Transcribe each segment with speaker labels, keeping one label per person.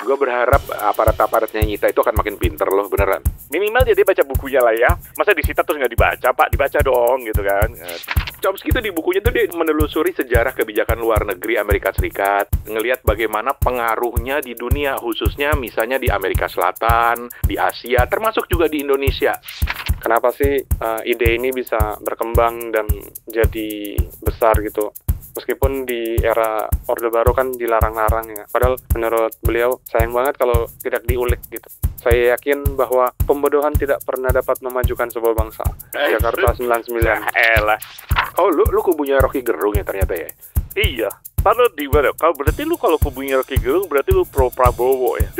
Speaker 1: Gue berharap aparat-aparatnya nyita itu akan makin pinter loh, beneran.
Speaker 2: Minimal dia baca bukunya lah ya. Masa disita terus nggak dibaca, Pak? Dibaca dong gitu kan.
Speaker 1: Chomsky itu di bukunya tuh dia menelusuri sejarah kebijakan luar negeri Amerika Serikat, ngelihat bagaimana pengaruhnya di dunia, khususnya misalnya di Amerika Selatan, di Asia, termasuk juga di Indonesia.
Speaker 3: Kenapa sih ide ini bisa berkembang dan jadi besar gitu? Meskipun di era Orde Baru kan dilarang-larang ya. Padahal menurut beliau sayang banget kalau tidak diulik gitu. Saya yakin bahwa pembodohan tidak pernah dapat memajukan sebuah bangsa. Jakarta 99.
Speaker 2: Elah.
Speaker 1: Oh, lu kubunya Rocky Gerung ya ternyata ya?
Speaker 2: Iya. Taruh di mana? Kalau berarti lu kalau kubunya Rocky Gerung berarti lu pro Prabowo ya.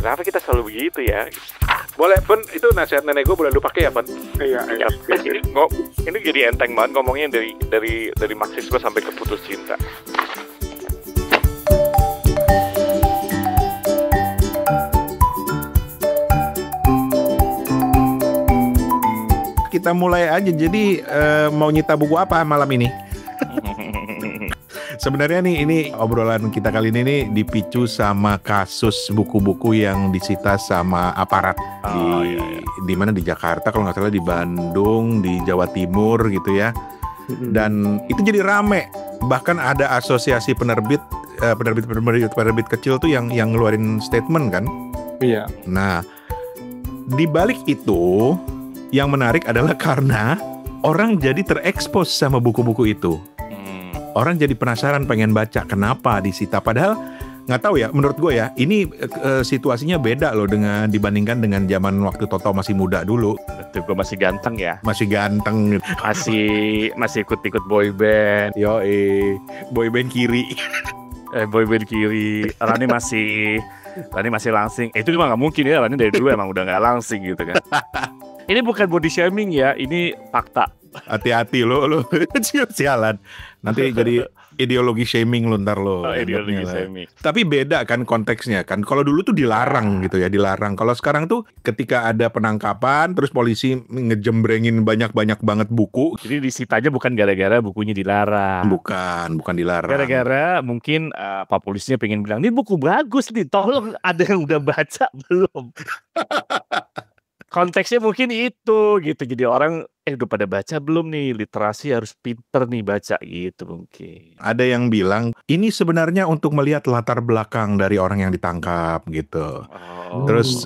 Speaker 2: Kenapa kita selalu begitu ya?
Speaker 1: Boleh, Pen, itu nasihat nenek gue boleh lu pakai ya, Pen?
Speaker 3: Iya.
Speaker 2: Ini jadi enteng banget ngomongnya dari marxisme sampai ke putus cinta.
Speaker 4: Kita mulai aja. Jadi mau nyita buku apa malam ini? Sebenarnya nih, ini obrolan kita kali ini nih dipicu sama kasus buku-buku yang disita sama aparat di mana, di Jakarta kalau nggak salah, di Bandung, di Jawa Timur gitu ya. Dan itu jadi rame. Bahkan ada asosiasi penerbit kecil tuh yang ngeluarin statement kan.
Speaker 3: Iya.
Speaker 4: Nah, di balik itu yang menarik adalah karena orang jadi terekspos sama buku-buku itu. Orang jadi penasaran, pengen baca kenapa disita. Padahal nggak tahu ya, menurut gue ya, ini situasinya beda loh dibandingkan dengan zaman waktu Toto masih muda dulu.
Speaker 2: Betul, gue masih ganteng ya.
Speaker 4: Masih ganteng.
Speaker 2: Masih ikut boyband.
Speaker 4: Boyband kiri.
Speaker 2: Boyband kiri. Rani masih langsing. Itu cuma nggak mungkin ya, Rani dari dulu emang udah nggak langsing gitu kan. Ini bukan body shaming ya, ini fakta.
Speaker 4: Hati-hati lo sialan. Nanti jadi ideologi shaming lo ntar lo.
Speaker 2: Ideologi shaming.
Speaker 4: Tapi beda kan konteksnya kan. Kalau dulu tuh dilarang gitu ya, dilarang. Kalau sekarang tuh ketika ada penangkapan, terus polisi ngejembrengin banyak banget buku.
Speaker 2: Jadi disitanya bukan gara-gara bukunya dilarang.
Speaker 4: Bukan dilarang.
Speaker 2: Gara-gara mungkin Pak Polisinya pengen bilang, ini buku bagus nih, tolong ada yang udah baca belum? Konteksnya mungkin itu gitu. Jadi orang udah pada baca belum nih, literasi harus pinter nih baca gitu mungkin.
Speaker 4: Ada yang bilang ini sebenarnya untuk melihat latar belakang dari orang yang ditangkap gitu. Terus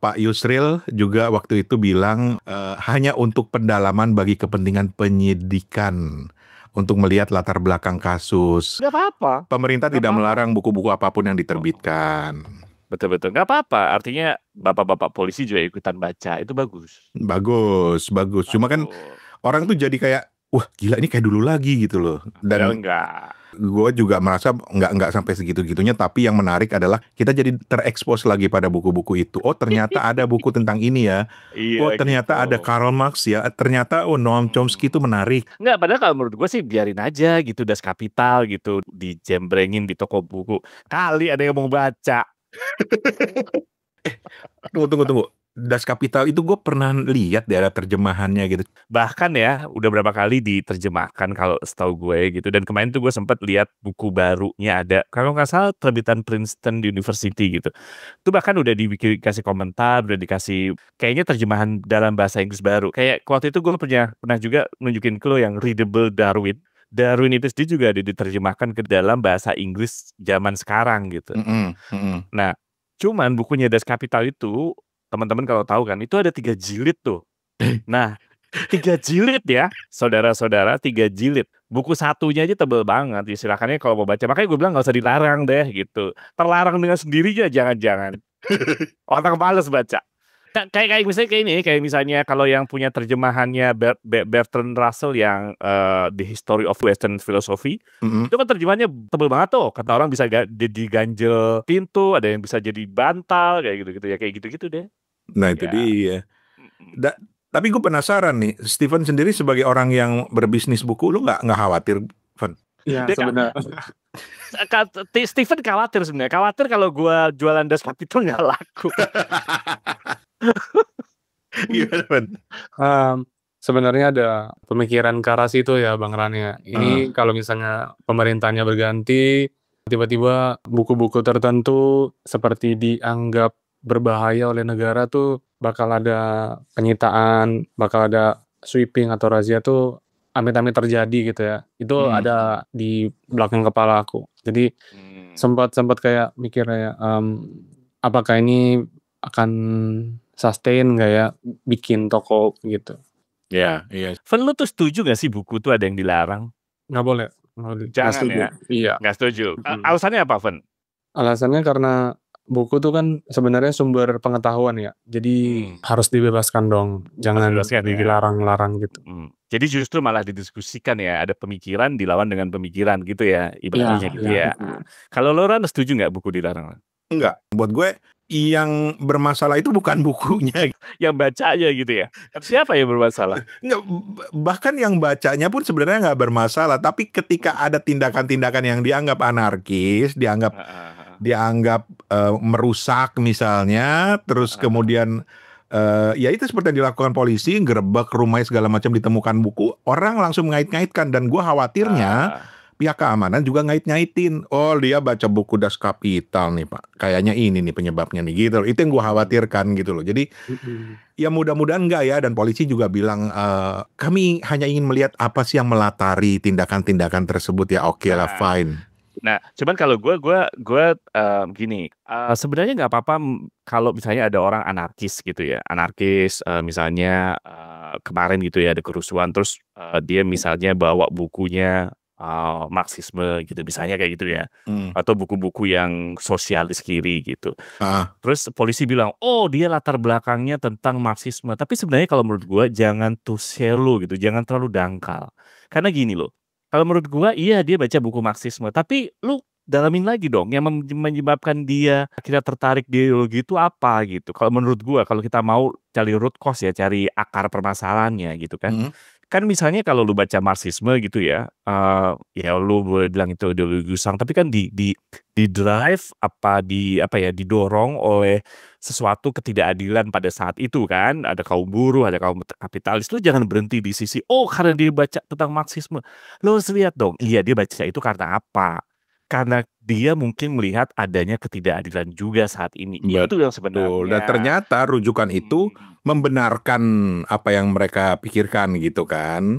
Speaker 4: Pak Yusril juga waktu itu bilang hanya untuk pendalaman bagi kepentingan penyidikan, untuk melihat latar belakang kasus.
Speaker 2: Gak apa-apa.
Speaker 4: Pemerintah tidak melarang buku-buku apapun yang diterbitkan.
Speaker 2: Betul, nggak apa-apa. Artinya bapak-bapak polisi juga ikutan baca, itu bagus.
Speaker 4: Bagus. Cuma kan orang tuh jadi kayak, wah gila ini kayak dulu lagi gitu loh. Dan
Speaker 2: enggak.
Speaker 4: Gue juga merasa nggak sampai segitu-gitunya. Tapi yang menarik adalah kita jadi terekspos lagi pada buku-buku itu. Oh ternyata ada buku tentang ini ya.
Speaker 2: Iya,
Speaker 4: ternyata
Speaker 2: gitu.
Speaker 4: ada Karl Marx ya. Ternyata Noam Chomsky itu menarik.
Speaker 2: Enggak, padahal kalau menurut gue sih biarin aja gitu, Das Kapital gitu, dijembrengin di toko buku. Kali ada yang mau baca.
Speaker 4: Tunggu. Das Kapital itu gue pernah lihat di ada terjemahannya gitu.
Speaker 2: Bahkan ya udah berapa kali diterjemahkan kalau setahu gue gitu. Dan kemarin tuh gue sempat lihat buku barunya ada, kalau nggak salah terbitan Princeton University gitu. Itu bahkan udah dikasih komentar, udah dikasih kayaknya terjemahan dalam bahasa Inggris baru. Kayak waktu itu gue pernah juga nunjukin ke lo yang Readable Darwin. Darwin itu sendiri juga diterjemahkan ke dalam bahasa Inggris zaman sekarang gitu. Nah, cuman bukunya Das Kapital itu, teman-teman kalau tahu kan, itu ada 3 jilid tuh. Nah, 3 jilid ya, saudara-saudara, 3 jilid. Buku satunya aja tebel banget, ya silakannya kalau mau baca. Makanya gue bilang nggak usah dilarang deh gitu. Terlarang dengan sendirinya jangan-jangan. Orang malas baca. Kayak misalnya kalau yang punya terjemahannya Bertrand Russell yang The History of Western Philosophy, itu kan terjemahannya tebel banget tuh. Kata orang bisa jadi ganjel pintu, ada yang bisa jadi bantal, kayak gitu-gitu ya, kayak gitu-gitu deh.
Speaker 4: Nah itu dia. Tapi gue penasaran nih, Steven sendiri sebagai orang yang berbisnis buku, lu nggak khawatir, Van?
Speaker 3: Iya sebenarnya.
Speaker 2: Steven khawatir sebenarnya. Khawatir kalau gue jualan Das Kapital nggak laku.
Speaker 4: Gimana, Van?
Speaker 3: Sebenarnya ada pemikiran ke arah situ ya Bang Rania. Ini kalau misalnya pemerintahnya berganti, Tiba-tiba buku-buku tertentu seperti dianggap berbahaya oleh negara tuh bakal ada penyitaan, bakal ada sweeping atau razia tuh amit-amit terjadi gitu ya. Itu ada di belakang kepala aku. Jadi sempat kayak mikir kayak apakah ini akan sustain nggak ya bikin toko gitu.
Speaker 4: Iya, iya.
Speaker 2: Fen, lu tuh setuju gak sih buku tuh ada yang dilarang?
Speaker 3: Nggak boleh.
Speaker 2: Jangan
Speaker 3: setuju.
Speaker 2: ya?
Speaker 3: Iya.
Speaker 2: Nggak setuju.
Speaker 3: Mm-mm.
Speaker 2: Alasannya apa, Fen?
Speaker 3: Alasannya karena buku tuh kan sebenarnya sumber pengetahuan ya. Jadi harus dibebaskan dong. Jangan
Speaker 2: Dibebaskan, ya.
Speaker 3: dilarang-larang gitu.
Speaker 2: Jadi justru malah didiskusikan ya, ada pemikiran dilawan dengan pemikiran gitu ya, ibaratnya gitu ya. Kalau lo Ran, setuju nggak buku dilarang?
Speaker 4: Enggak, buat gue yang bermasalah itu bukan bukunya.
Speaker 2: Yang bacanya gitu ya. Siapa yang bermasalah?
Speaker 4: Enggak, bahkan yang bacanya pun sebenarnya nggak bermasalah, tapi ketika ada tindakan-tindakan yang dianggap anarkis, dianggap merusak misalnya, terus kemudian ya itu seperti yang dilakukan polisi, gerebek rumahnya segala macam, ditemukan buku, orang langsung mengait-ngaitkan, dan gue khawatirnya pihak keamanan juga ngait-ngaitin. Oh, dia baca buku Das Kapital nih Pak, kayaknya ini nih penyebabnya nih gitu. Itu yang gue khawatirkan gitu loh. Jadi ya mudah-mudahan enggak ya. Dan polisi juga bilang kami hanya ingin melihat apa sih yang melatari tindakan-tindakan tersebut ya. Oke lah, fine.
Speaker 2: Nah, cuman kalau gue gini, sebenarnya nggak apa-apa kalau misalnya ada orang anarkis gitu ya, misalnya kemarin gitu ya ada kerusuhan, terus dia misalnya bawa bukunya Marxisme gitu, misalnya kayak gitu ya, atau buku-buku yang sosialis kiri gitu. Terus polisi bilang, oh dia latar belakangnya tentang Marxisme, tapi sebenarnya kalau menurut gue jangan too shallow gitu, jangan terlalu dangkal, karena gini loh. Kalau menurut gua, iya dia baca buku Marxisme, tapi lu dalamin lagi dong yang menyebabkan dia akhirnya tertarik di ideologi itu apa gitu. Kalau menurut gua, kalau kita mau cari root cause ya, cari akar permasalahannya gitu kan. Kan misalnya kalau lu baca Marxisme gitu ya, ya lu boleh bilang itu ideologi usang, tapi kan di drive didorong oleh sesuatu ketidakadilan pada saat itu kan, ada kaum buruh, ada kaum kapitalis. Lu jangan berhenti di sisi karena dia baca tentang Marxisme. Lu harus lihat dong, iya dia baca itu karena apa? Karena dia mungkin melihat adanya ketidakadilan juga saat ini. Itu yang sebenarnya.
Speaker 4: Dan ternyata rujukan itu membenarkan apa yang mereka pikirkan gitu kan.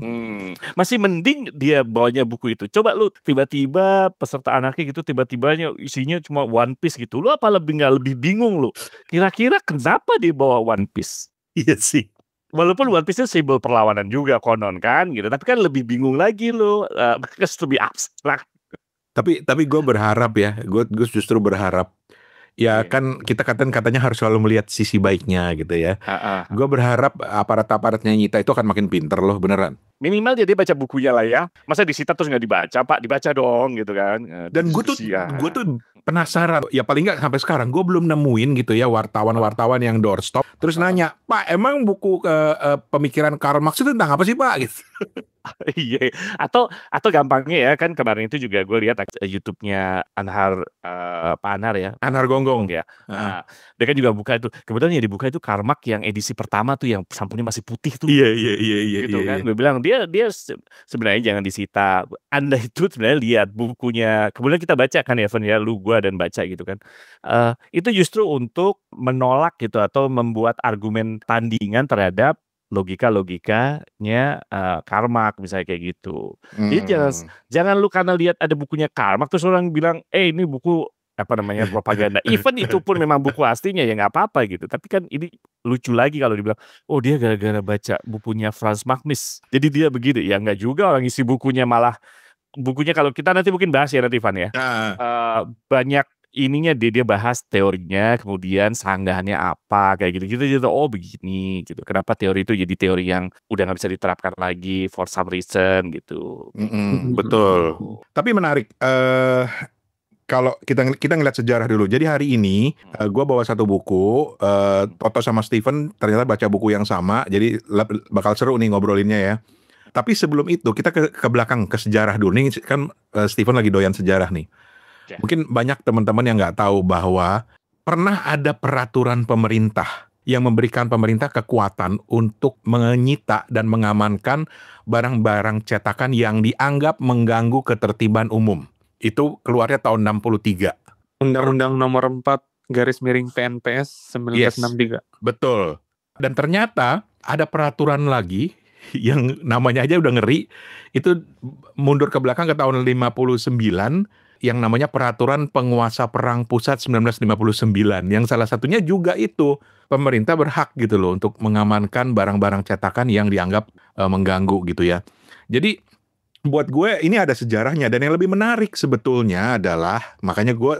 Speaker 2: Masih mending dia bawanya buku itu. Coba lu tiba-tiba peserta anarki gitu, tiba-tibanya isinya cuma One Piece gitu. Lu apa nggak lebih bingung lu? Kira-kira kenapa dia bawa One Piece?
Speaker 4: Iya sih.
Speaker 2: Walaupun One Piece itu simbol perlawanan juga konon kan gitu. Tapi kan lebih bingung lagi lu. Mereka lebih abstrak.
Speaker 4: Tapi gue berharap ya, gue justru berharap ya kan kita katanya harus selalu melihat sisi baiknya gitu ya. Gue berharap aparat-aparatnya nyita itu akan makin pinter loh, beneran.
Speaker 2: Minimal dia baca bukunya lah ya. Masa disita terus nggak dibaca, Pak? Dibaca dong gitu kan.
Speaker 4: Dan gue tuh penasaran. Ya paling nggak sampai sekarang gue belum nemuin gitu ya wartawan-wartawan yang doorstop terus nanya, Pak emang buku pemikiran Karl Marx itu tentang apa sih Pak? Gitu.
Speaker 2: Iya, atau gampangnya ya kan kemarin itu juga gue lihat YouTube-nya Pak Anhar ya,
Speaker 4: Anhar Gonggong
Speaker 2: ya. Nah, dia kan juga buka itu. Kebetulan yang dibuka itu Karl Marx yang edisi pertama tuh yang sampulnya masih putih tuh.
Speaker 4: Iya.
Speaker 2: Gitu kan. Gue bilang dia sebenarnya jangan disita. Anda itu sebenarnya lihat bukunya. Kemudian kita baca kan ya, Evan ya, lu gua dan baca gitu kan. Itu justru untuk menolak gitu atau membuat argumen tandingan terhadap logikanya Karl Marx misalnya kayak gitu. Jadi jangan lu karena lihat ada bukunya Karl Marx terus orang bilang ini buku propaganda. Even itu pun memang buku aslinya ya nggak apa-apa gitu. Tapi kan ini lucu lagi kalau dibilang dia gara-gara baca bukunya Franz Magnus jadi dia begitu. Ya nggak juga, orang isi bukunya kalau kita nanti mungkin bahas ya nanti Van ya. Banyak ininya dia bahas teorinya, kemudian sanggahannya apa kayak gitu begini gitu. Kenapa teori itu jadi teori yang udah nggak bisa diterapkan lagi for some reason gitu.
Speaker 4: Betul. Tapi menarik. Kalau kita ngeliat sejarah dulu. Jadi hari ini gue bawa satu buku. Toto sama Steven ternyata baca buku yang sama. Jadi bakal seru nih ngobrolinnya ya. Tapi sebelum itu kita ke belakang ke sejarah dulu. Nih kan Steven lagi doyan sejarah nih. Mungkin banyak teman-teman yang nggak tahu bahwa pernah ada peraturan pemerintah yang memberikan pemerintah kekuatan untuk menyita dan mengamankan barang-barang cetakan yang dianggap mengganggu ketertiban umum. Itu keluarnya tahun 63.
Speaker 3: Undang-Undang Nomor 4/PNPS
Speaker 4: Yes,
Speaker 3: 1963.
Speaker 4: betul. Dan ternyata ada peraturan lagi yang namanya aja udah ngeri. Itu mundur ke belakang ke tahun 59 yang namanya Peraturan Penguasa Perang Pusat 1959. Yang salah satunya juga itu pemerintah berhak gitu loh untuk mengamankan barang-barang cetakan yang dianggap mengganggu gitu ya. Jadi buat gue ini ada sejarahnya, dan yang lebih menarik sebetulnya adalah makanya gue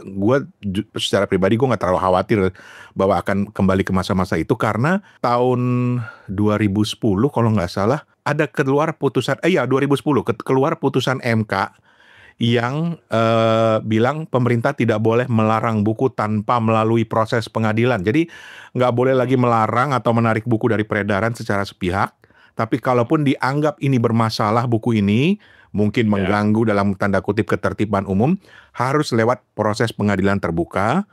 Speaker 4: secara pribadi gue nggak terlalu khawatir bahwa akan kembali ke masa-masa itu, karena tahun 2010 kalau nggak salah ada keluar putusan 2010 keluar putusan MK yang bilang pemerintah tidak boleh melarang buku tanpa melalui proses pengadilan. Jadi nggak boleh lagi melarang atau menarik buku dari peredaran secara sepihak. Tapi kalaupun dianggap ini bermasalah, buku ini mungkin mengganggu dalam tanda kutip ketertiban umum, harus lewat proses pengadilan terbuka.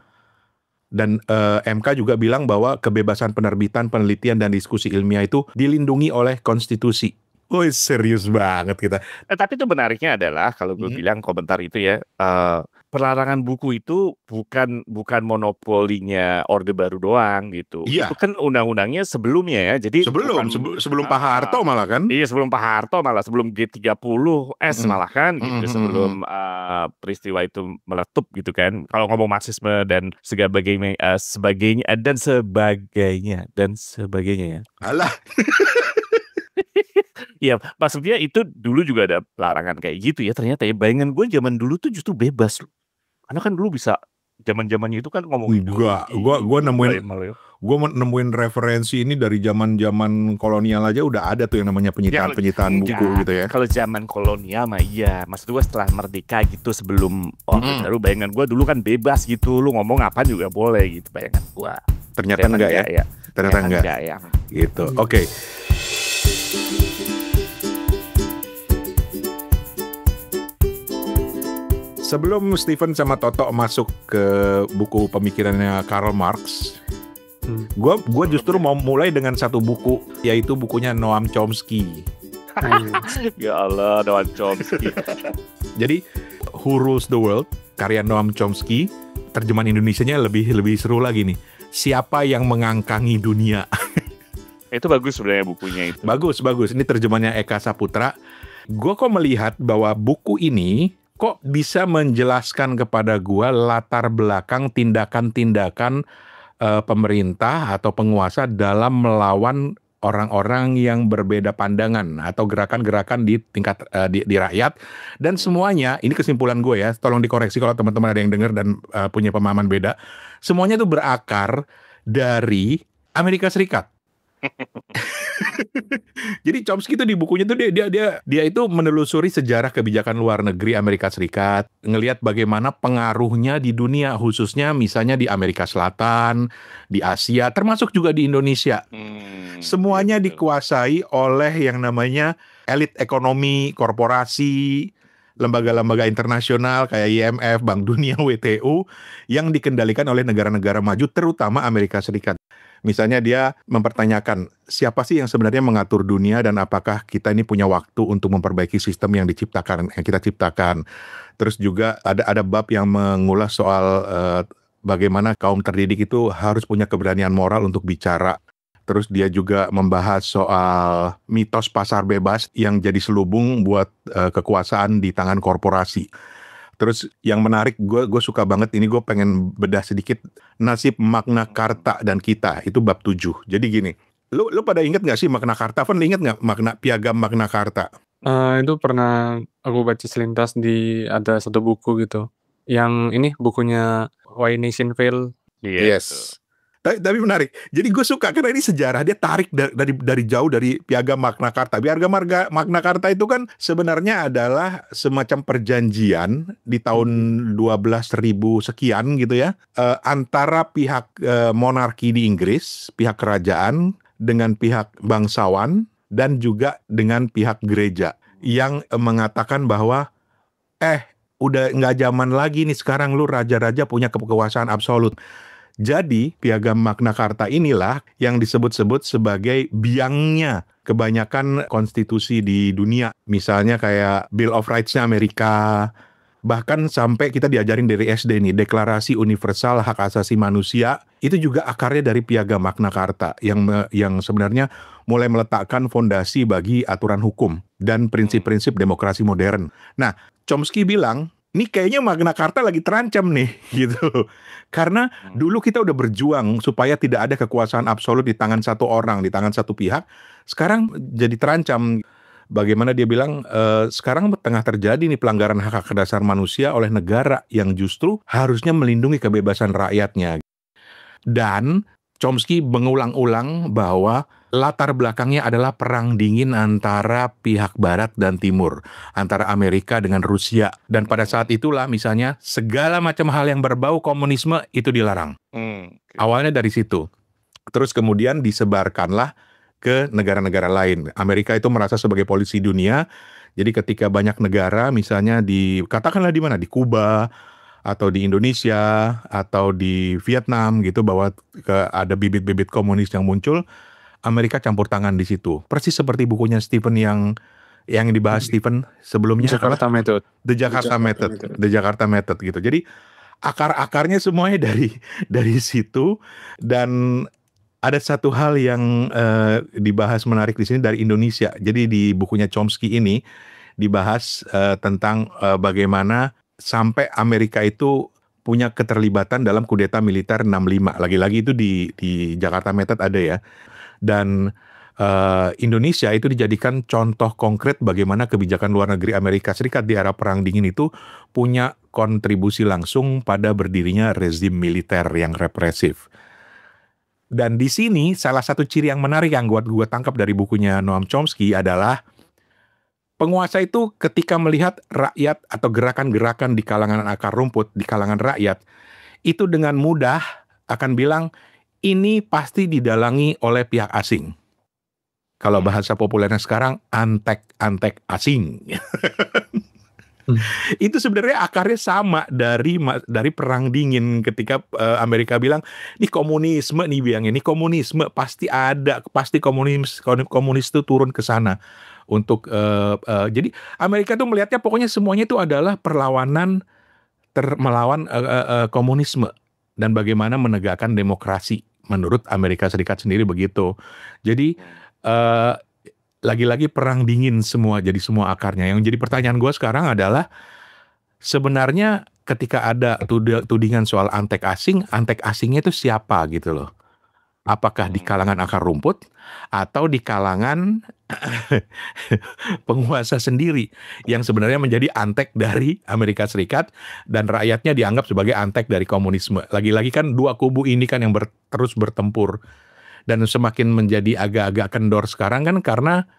Speaker 4: Dan MK juga bilang bahwa kebebasan penerbitan, penelitian, dan diskusi ilmiah itu dilindungi oleh konstitusi. Oh, serius banget kita.
Speaker 2: Tapi itu menariknya adalah kalau gue bilang komentar itu ya, pelarangan buku itu bukan monopolinya Orde Baru doang gitu.
Speaker 4: Iya.
Speaker 2: Itu kan undang-undangnya sebelumnya ya. Jadi
Speaker 4: sebelum Pak Harto malah kan?
Speaker 2: Iya, sebelum Pak Harto, malah sebelum G30S malah kan gitu, sebelum peristiwa itu meletup gitu kan. Kalau ngomong marxisme dan sebagainya ya.
Speaker 4: Alah.
Speaker 2: Iya, maksudnya itu dulu juga ada larangan kayak gitu ya. Ternyata ya, bayangan gue zaman dulu tuh justru bebas loh. Karena kan dulu bisa zaman-zamannya itu kan ngomongin
Speaker 4: Enggak, gue nemuin referensi ini dari zaman kolonial aja udah ada tuh yang namanya penyitaan buku gitu ya.
Speaker 2: Kalau zaman kolonial mah iya, maksud gue setelah merdeka gitu, sebelum baru bayangan gue dulu kan bebas gitu, lu ngomong apa juga boleh gitu bayangan gue.
Speaker 4: Ternyata enggak ya? Ternyata enggak
Speaker 2: ya.
Speaker 4: Gitu. Oke. Sebelum Stephen sama Toto masuk ke buku pemikirannya Karl Marx, gue justru mau mulai dengan satu buku, yaitu bukunya Noam Chomsky.
Speaker 2: Ya Allah, Noam Chomsky.
Speaker 4: Jadi Who Rules the World, karya Noam Chomsky, terjemahan Indonesianya lebih seru lagi nih. Siapa yang mengangkangi dunia?
Speaker 2: Itu bagus sebenarnya bukunya itu.
Speaker 4: Bagus. Ini terjemahannya Eka Saputra. Gue kok melihat bahwa buku ini kok bisa menjelaskan kepada gua latar belakang tindakan-tindakan pemerintah atau penguasa dalam melawan orang-orang yang berbeda pandangan atau gerakan-gerakan di tingkat di rakyat. Dan semuanya, ini kesimpulan gue ya, tolong dikoreksi kalau teman-teman ada yang dengar dan punya pemahaman beda. Semuanya itu berakar dari Amerika Serikat. Jadi Chomsky itu di bukunya tuh dia itu menelusuri sejarah kebijakan luar negeri Amerika Serikat, ngelihat bagaimana pengaruhnya di dunia, khususnya misalnya di Amerika Selatan, di Asia, termasuk juga di Indonesia. Semuanya dikuasai oleh yang namanya elit ekonomi, korporasi, lembaga-lembaga internasional kayak IMF, Bank Dunia, WTO, yang dikendalikan oleh negara-negara maju, terutama Amerika Serikat. Misalnya dia mempertanyakan siapa sih yang sebenarnya mengatur dunia dan apakah kita ini punya waktu untuk memperbaiki sistem yang kita ciptakan. Terus juga ada bab yang mengulas soal bagaimana kaum terdidik itu harus punya keberanian moral untuk bicara. Terus dia juga membahas soal mitos pasar bebas yang jadi selubung buat kekuasaan di tangan korporasi. Terus yang menarik, gue suka banget ini, gue pengen bedah sedikit nasib Magna Carta dan kita, itu bab 7. Jadi gini, lu pada inget gak sih Magna Carta? Van, inget gak piagam Magna Carta?
Speaker 3: Itu pernah aku baca selintas di ada satu buku gitu. Yang ini bukunya Why Nation Fail.
Speaker 4: Yes. Tapi menarik. Jadi gue suka karena ini sejarah, dia tarik dari jauh dari piagam Magna Carta. Piagam Magna Carta itu kan sebenarnya adalah semacam perjanjian di tahun 12.000 sekian gitu ya, antara pihak monarki di Inggris, pihak kerajaan, dengan pihak bangsawan, dan juga dengan pihak gereja, yang mengatakan bahwa udah nggak zaman lagi nih, sekarang lu raja-raja punya kekuasaan absolut. Jadi piagam Magna Carta inilah yang disebut-sebut sebagai biangnya kebanyakan konstitusi di dunia. Misalnya kayak Bill of Rights-nya Amerika, Bahkan sampai kita diajarin dari SD nih, Deklarasi Universal Hak Asasi Manusia, itu juga akarnya dari Piagam Magna Carta yang sebenarnya mulai meletakkan fondasi bagi aturan hukum dan prinsip-prinsip demokrasi modern. Nah, Chomsky bilang, ini kayaknya Magna Carta lagi terancam nih, gitu. Karena dulu kita udah berjuang supaya tidak ada kekuasaan absolut di tangan satu orang, di tangan satu pihak. Sekarang jadi terancam. Bagaimana dia bilang, sekarang tengah terjadi nih pelanggaran hak dasar manusia oleh negara yang justru harusnya melindungi kebebasan rakyatnya. Dan Chomsky mengulang-ulang bahwa latar belakangnya adalah perang dingin antara pihak Barat dan Timur, antara Amerika dengan Rusia. Dan pada saat itulah misalnya segala macam hal yang berbau komunisme itu dilarang. Awalnya dari situ. Terus kemudian disebarkanlah ke negara-negara lain. Amerika itu merasa sebagai polisi dunia. Jadi ketika banyak negara misalnya katakanlah di mana? Di Kuba atau di Indonesia atau di Vietnam gitu, bahwa ada bibit-bibit komunis yang muncul, Amerika campur tangan di situ. Persis seperti bukunya Stephen yang dibahas Stephen sebelumnya.
Speaker 3: Jakarta Method.
Speaker 4: The Jakarta Method gitu. Jadi akar-akarnya semuanya dari situ. Dan ada satu hal yang dibahas menarik di sini dari Indonesia. Jadi di bukunya Chomsky ini dibahas tentang bagaimana sampai Amerika itu punya keterlibatan dalam kudeta militer 65. Lagi-lagi itu di Jakarta Method ada ya. Dan Indonesia itu dijadikan contoh konkret bagaimana kebijakan luar negeri Amerika Serikat di era Perang Dingin itu punya kontribusi langsung pada berdirinya rezim militer yang represif. Dan di sini salah satu ciri yang menarik yang gue tangkap dari bukunya Noam Chomsky adalah penguasa itu ketika melihat rakyat atau gerakan-gerakan di kalangan akar rumput, di kalangan rakyat, itu dengan mudah akan bilang ini pasti didalangi oleh pihak asing. Kalau bahasa populernya sekarang, antek-antek asing. Itu sebenarnya akarnya sama dari Perang Dingin ketika Amerika bilang ini komunisme nih, bilangnya ini komunisme pasti ada, pasti komunis itu turun ke sana untuk jadi Amerika tuh melihatnya pokoknya semuanya itu adalah perlawanan melawan komunisme dan bagaimana menegakkan demokrasi menurut Amerika Serikat sendiri begitu. Jadi lagi-lagi Perang Dingin jadi semua akarnya. Yang jadi pertanyaan gue sekarang adalah sebenarnya ketika ada tudingan soal antek asingnya itu siapa gitu loh. Apakah di kalangan akar rumput atau di kalangan penguasa sendiri yang sebenarnya menjadi antek dari Amerika Serikat dan rakyatnya dianggap sebagai antek dari komunisme. Lagi-lagi kan dua kubu ini kan yang terus bertempur. Dan semakin menjadi agak-agak kendor sekarang kan karena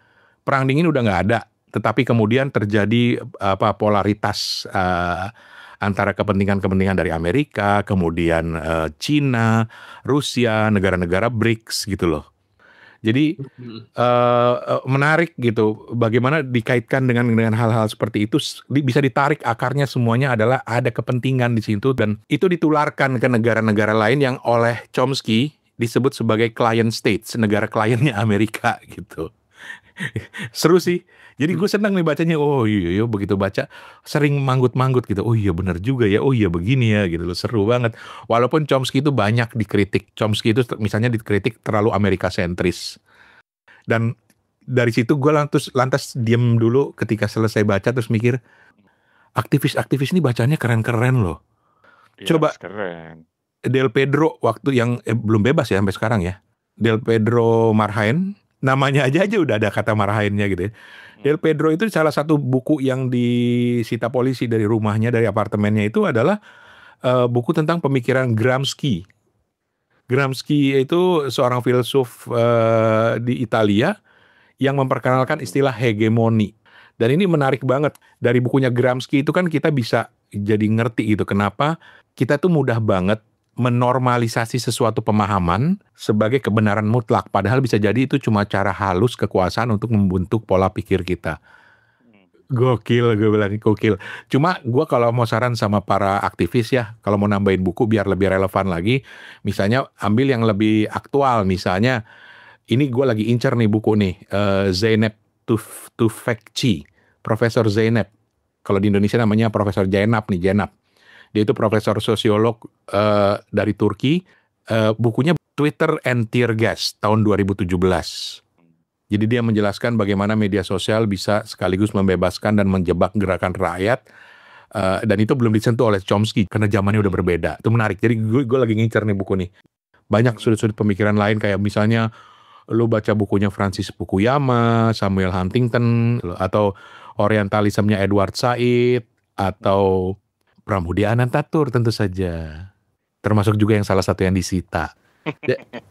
Speaker 4: Perang Dingin udah nggak ada. Tetapi kemudian terjadi polaritas antara kepentingan-kepentingan dari Amerika, kemudian Cina, Rusia, negara-negara BRICS gitu loh. Jadi menarik gitu bagaimana dikaitkan dengan hal-hal seperti itu bisa ditarik akarnya semuanya adalah ada kepentingan di situ dan itu ditularkan ke negara-negara lain yang oleh Chomsky disebut sebagai client states, negara kliennya Amerika gitu. Seru sih. Jadi gue senang nih bacanya. Oh iya begitu baca sering manggut-manggut gitu. Oh iya benar juga ya. Oh iya begini ya gitu loh. Seru banget. Walaupun Chomsky itu banyak dikritik. Chomsky itu misalnya dikritik terlalu Amerika sentris. Dan dari situ gue lantas diam dulu ketika selesai baca terus mikir aktivis-aktivis ini bacanya keren-keren loh.
Speaker 2: Ya,
Speaker 4: Coba
Speaker 2: keren.
Speaker 4: Del Pedro waktu yang belum bebas ya sampai sekarang ya. Del Pedro Marhain, namanya aja udah ada kata Marhainnya gitu ya. Del Pedro itu salah satu buku yang disita polisi dari rumahnya, dari apartemennya itu adalah buku tentang pemikiran Gramsci. Gramsci itu seorang filsuf di Italia yang memperkenalkan istilah hegemoni. Dan ini menarik banget. Dari bukunya Gramsci itu kan kita bisa jadi ngerti gitu kenapa kita tuh mudah banget menormalisasi sesuatu pemahaman sebagai kebenaran mutlak. Padahal bisa jadi itu cuma cara halus kekuasaan untuk membentuk pola pikir kita. Gokil, gue bilang gokil. Cuma gue kalau mau saran sama para aktivis ya, kalau mau nambahin buku biar lebih relevan lagi, misalnya ambil yang lebih aktual. Misalnya, ini gue lagi incer nih buku nih, Zeynep Tufekci, Profesor Zeynep. Kalau di Indonesia namanya Profesor Jainab nih, Jainab. Dia itu profesor sosiolog dari Turki. Bukunya Twitter and Tear Gas tahun 2017. Jadi dia menjelaskan bagaimana media sosial bisa sekaligus membebaskan dan menjebak gerakan rakyat. Dan itu belum disentuh oleh Chomsky karena zamannya udah berbeda. Itu menarik. Jadi gue lagi ngincer nih buku nih. Banyak sudut-sudut pemikiran lain kayak misalnya lu baca bukunya Francis Fukuyama, Samuel Huntington, atau Orientalismnya Edward Said, atau Pramudia Anantatur tentu saja. Termasuk juga yang salah satu yang disita.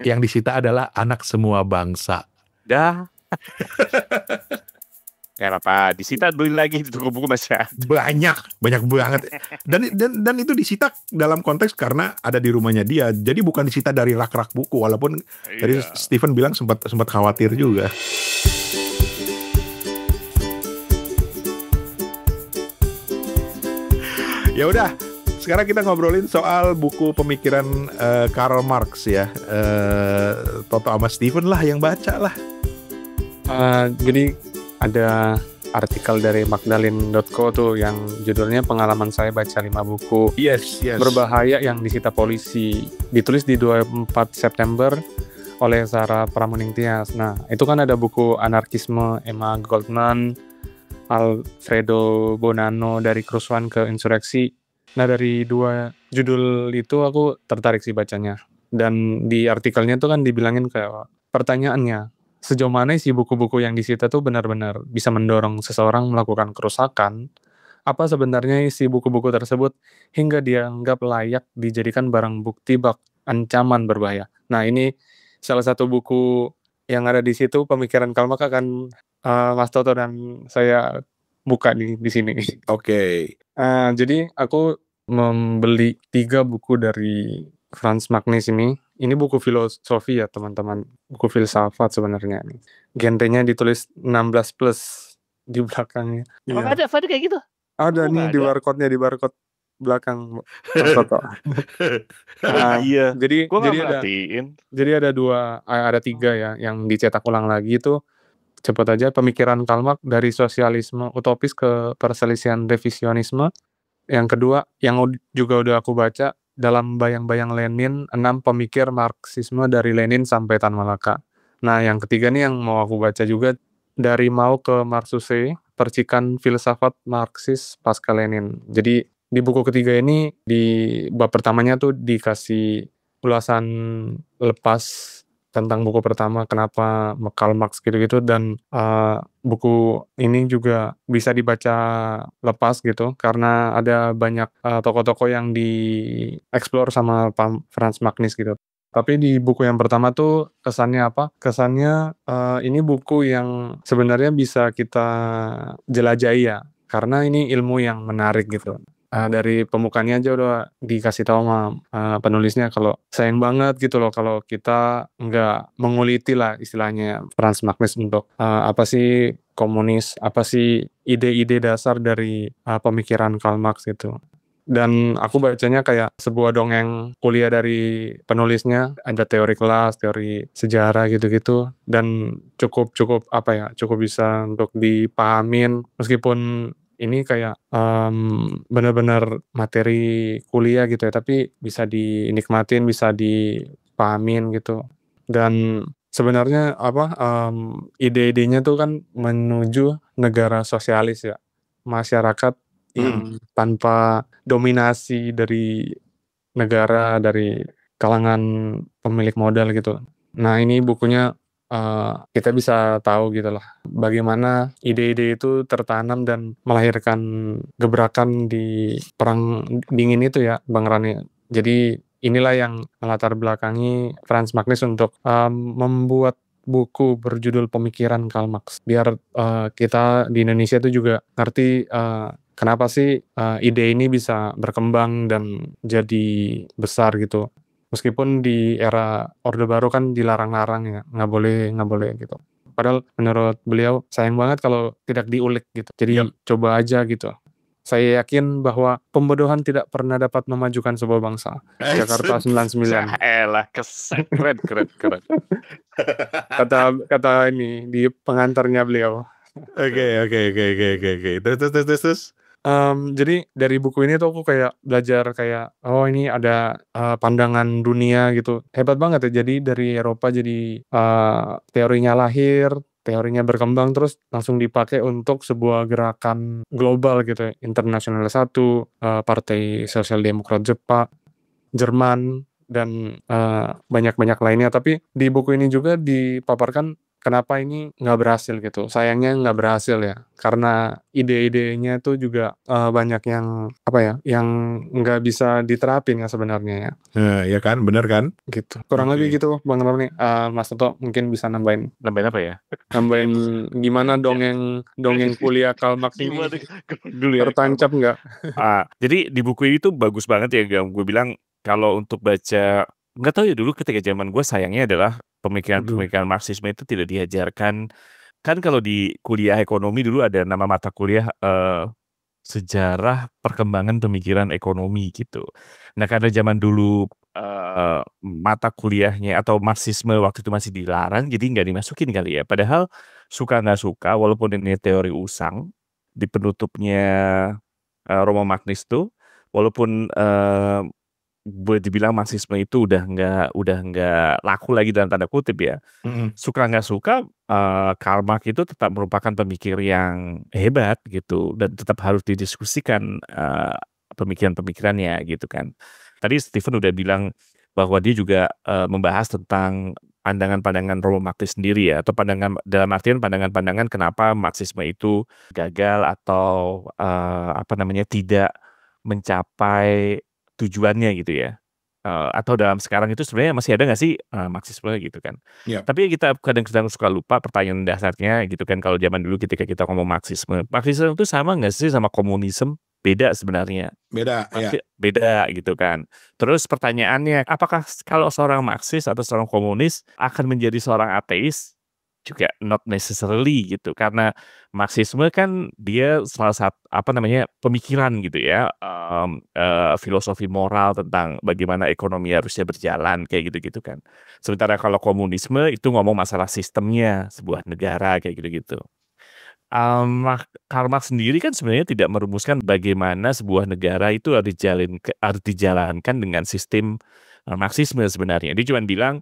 Speaker 4: Yang disita adalah Anak Semua Bangsa.
Speaker 2: Dah. Gak apa, disita beli lagi di toko buku masih ada.
Speaker 4: Banyak banget. Dan itu disita dalam konteks karena ada di rumahnya dia. Jadi bukan disita dari rak-rak buku, walaupun tadi Stephen bilang sempat khawatir juga. Ya udah, sekarang kita ngobrolin soal buku pemikiran Karl Marx ya. Toto sama Stephen lah yang baca lah.
Speaker 3: Jadi ada artikel dari Magdalene.co tuh yang judulnya Pengalaman Saya Baca 5 Buku
Speaker 4: Yes.
Speaker 3: Berbahaya yang Disita Polisi. Ditulis di 24 September oleh Sarah Pramuning Tias. Nah, itu kan ada buku Anarkisme Emma Goldman, Alfredo Bonanno Dari Kerusuhan ke Insureksi. Nah, dari dua judul itu aku tertarik sih bacanya. Dan di artikelnya tuh kan dibilangin kayak pertanyaannya, sejauh mana sih buku-buku yang disita tuh benar-benar bisa mendorong seseorang melakukan kerusakan? Apa sebenarnya isi buku-buku tersebut hingga dianggap layak dijadikan barang bukti bak ancaman berbahaya? Nah, ini salah satu buku yang ada di situ, pemikiran Karl Marx akan Mas Toto dan saya buka di sini.
Speaker 4: Oke.
Speaker 3: Jadi aku membeli 3 buku dari Franz Magnus ini. Ini buku filosofi ya teman-teman, buku filsafat sebenarnya nih. Genrenya ditulis 16 plus di belakangnya.
Speaker 2: Oh, ada kayak gitu?
Speaker 3: Ada nih di barcode-nya, di barcode belakang.
Speaker 2: Iya.
Speaker 3: Jadi
Speaker 2: Gua nggak
Speaker 3: ada
Speaker 2: perhatiin.
Speaker 3: jadi ada 3 ya yang dicetak ulang lagi itu. Cepat aja, pemikiran Karl Marx dari sosialisme utopis ke perselisihan revisionisme. Yang kedua, yang juga udah aku baca, dalam bayang-bayang Lenin, 6 pemikir Marxisme dari Lenin sampai Tan Malaka. Nah, yang ketiga nih yang mau aku baca juga, dari Mao ke Marcuse, percikan filsafat Marxis pasca Lenin. Jadi di buku ketiga ini, di bab pertamanya tuh dikasih ulasan lepas tentang buku pertama, kenapa Karl Marx gitu-gitu, dan buku ini juga bisa dibaca lepas gitu, karena ada banyak tokoh-tokoh yang dieksplor sama Franz Magnus gitu. Tapi di buku yang pertama tuh kesannya apa? Kesannya ini buku yang sebenarnya bisa kita jelajahi ya, karena ini ilmu yang menarik gitu. Dari pembukaannya aja udah dikasih tahu sama penulisnya kalau sayang banget gitu loh kalau kita nggak menguliti lah istilahnya Franz Magnus untuk apa sih komunis, apa sih ide-ide dasar dari pemikiran Karl Marx gitu. Dan aku bacanya kayak sebuah dongeng kuliah dari penulisnya, ada teori kelas, teori sejarah gitu-gitu, dan cukup bisa untuk dipahamin meskipun ini kayak benar-benar materi kuliah gitu ya, tapi bisa dinikmatin, bisa dipahamin gitu. Dan sebenarnya ide-idenya tuh kan menuju negara sosialis ya, masyarakat yang tanpa dominasi dari negara, dari kalangan pemilik modal gitu. Nah, ini bukunya kita bisa tahu gitu lah bagaimana ide-ide itu tertanam dan melahirkan gebrakan di perang dingin itu ya Bang Rani. Jadi inilah yang melatar belakangi Franz Magnus untuk membuat buku berjudul Pemikiran Karl Marx, biar kita di Indonesia itu juga ngerti kenapa sih ide ini bisa berkembang dan jadi besar gitu. Meskipun di era Orde Baru kan dilarang-larang ya, nggak boleh gitu. Padahal menurut beliau sayang banget kalau tidak diulik gitu. Jadi coba aja gitu. Saya yakin bahwa pembodohan tidak pernah dapat memajukan sebuah bangsa. Jakarta 99.
Speaker 2: Elah, keren.
Speaker 3: Kata ini di pengantarnya beliau.
Speaker 4: Oke. Terus.
Speaker 3: Jadi dari buku ini tuh aku kayak belajar kayak, oh ini ada, pandangan dunia gitu. Hebat banget ya, jadi dari Eropa jadi, teorinya lahir, teorinya berkembang, terus langsung dipakai untuk sebuah gerakan global gitu ya, Internasional 1, Partai Sosial Demokrat Jerman, dan, banyak-banyak lainnya. Tapi di buku ini juga dipaparkan kenapa ini nggak berhasil gitu, sayangnya nggak berhasil ya, karena ide-idenya tuh juga, banyak yang, apa ya, yang nggak bisa diterapin ya sebenarnya ya,
Speaker 4: Nah, ya kan, bener kan?
Speaker 3: gitu. Kurang lebih
Speaker 4: Oke.
Speaker 3: gitu Bang Roni, Mas Toto mungkin bisa nambahin
Speaker 2: Nambahin apa ya?
Speaker 3: nambahin gimana dongeng kuliah Karl Marx ini
Speaker 2: Gimana dulu ya
Speaker 3: tertancap nggak?
Speaker 2: jadi di buku ini tuh bagus banget ya, gue bilang kalau untuk baca nggak tahu ya dulu ketika zaman gue sayangnya adalah
Speaker 3: Waduh,
Speaker 2: pemikiran-pemikiran Marxisme itu tidak diajarkan. Kan kalau di kuliah ekonomi dulu ada nama mata kuliah, sejarah perkembangan pemikiran ekonomi gitu. Nah, karena zaman dulu, mata kuliahnya atau Marxisme waktu itu masih dilarang, jadi nggak dimasukin kali ya. Padahal suka nggak suka, walaupun ini teori usang, di penutupnya, Romo Magnis tuh, walaupun, boleh dibilang Marxisme itu udah nggak "laku" lagi dalam tanda kutip ya.
Speaker 4: Mhm.
Speaker 2: Suka nggak suka, Karl Marx itu tetap merupakan pemikir yang hebat gitu dan tetap harus didiskusikan, pemikiran-pemikirannya gitu kan. Tadi Stephen udah bilang bahwa dia juga, membahas tentang pandangan-pandangan Romo Magnis sendiri ya, atau pandangan dalam artian pandangan-pandangan kenapa Marxisme itu gagal atau, apa namanya, tidak mencapai tujuannya gitu ya. Atau dalam sekarang itu sebenarnya masih ada nggak sih, Marxisme gitu kan.
Speaker 4: Iya.
Speaker 2: Tapi kita kadang-kadang suka lupa pertanyaan dasarnya gitu kan kalau zaman dulu ketika kita ngomong Marxisme. Marxisme itu sama nggak sih sama komunisme? Beda sebenarnya.
Speaker 4: Beda, ya.
Speaker 2: Beda gitu kan. Terus pertanyaannya, apakah kalau seorang Marxis atau seorang komunis akan menjadi seorang ateis? Juga not necessarily gitu, karena Marxisme kan dia salah satu apa namanya, pemikiran gitu ya, filosofi moral tentang bagaimana ekonomi harusnya berjalan, kayak gitu-gitu kan. Sementara kalau komunisme itu ngomong masalah sistemnya sebuah negara, kayak gitu-gitu. Karl Marx sendiri kan sebenarnya tidak merumuskan bagaimana sebuah negara itu harus dijalankan dengan sistem, Marxisme sebenarnya. Dia cuman bilang,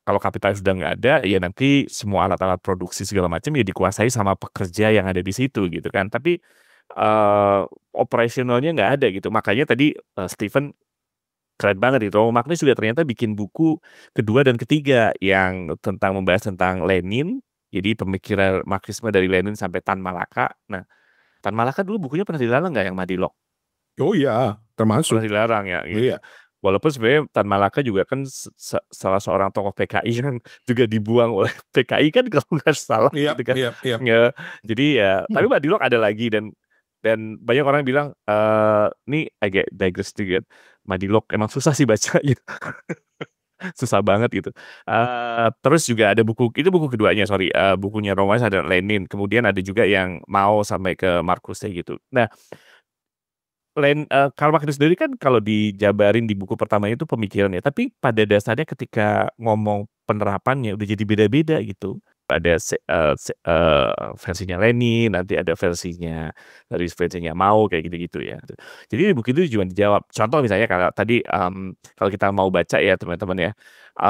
Speaker 2: kalau kapital sudah nggak ada, ya nanti semua alat-alat produksi segala macam ya dikuasai sama pekerja yang ada di situ gitu kan. Tapi, operasionalnya nggak ada gitu. Makanya tadi, Stephen keren banget itu, Romo Magnis juga ternyata bikin buku kedua dan ketiga yang membahas tentang Lenin, jadi pemikiran Marxisme dari Lenin sampai Tan Malaka. Nah, Tan Malaka dulu bukunya pernah dilarang nggak yang Madilog?
Speaker 4: Oh iya,
Speaker 2: Pernah
Speaker 4: termasuk.
Speaker 2: dilarang ya gitu.
Speaker 4: Iya.
Speaker 2: Walaupun sebenarnya Tan Malaka juga kan salah seorang tokoh PKI yang juga dibuang oleh PKI kan kalau nggak salah
Speaker 4: Iya,
Speaker 2: gitu kan.
Speaker 4: iya, iya.
Speaker 2: Ya, jadi ya tapi Madilog ada lagi dan banyak orang bilang, ini agak digress dikit, Madilog emang susah sih baca gitu, susah banget gitu. Terus juga ada itu buku keduanya sorry, bukunya Romo Magnis ada Lenin, kemudian ada juga yang Mao sampai ke Marcuse gitu. Nah, Karl Marx itu sendiri kan kalau dijabarin di buku pertamanya itu pemikirannya, tapi pada dasarnya ketika ngomong penerapannya udah jadi beda-beda gitu. Ada versinya Lenin, nanti ada versinya Mao kayak gitu-gitu ya. Jadi di buku itu juga dijawab. Contoh misalnya kalau tadi, kalau kita mau baca ya teman-teman ya,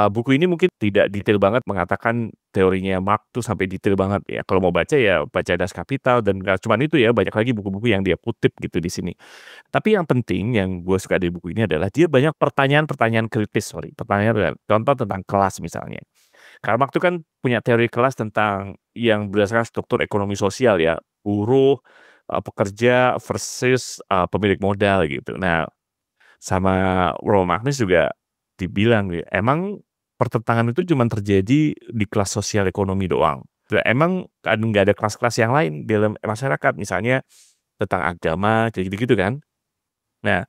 Speaker 2: buku ini mungkin tidak detail banget mengatakan teorinya Marx tuh sampai detail banget ya. Kalau mau baca ya baca Das Kapital dan nggak cuman itu ya, banyak lagi buku-buku yang dia kutip gitu di sini. Tapi yang penting yang gue suka dari buku ini adalah dia banyak pertanyaan-pertanyaan kritis, contoh tentang kelas misalnya. Karl Marx itu kan punya teori kelas tentang yang berdasarkan struktur ekonomi sosial ya, buruh, pekerja versus, pemilik modal gitu. Nah, sama Romo Magnis juga dibilang ya, emang pertentangan itu cuma terjadi di kelas sosial ekonomi doang. Lah emang kan nggak ada kelas-kelas yang lain di dalam masyarakat, misalnya tentang agama, kayak gitu-gitu kan. Nah,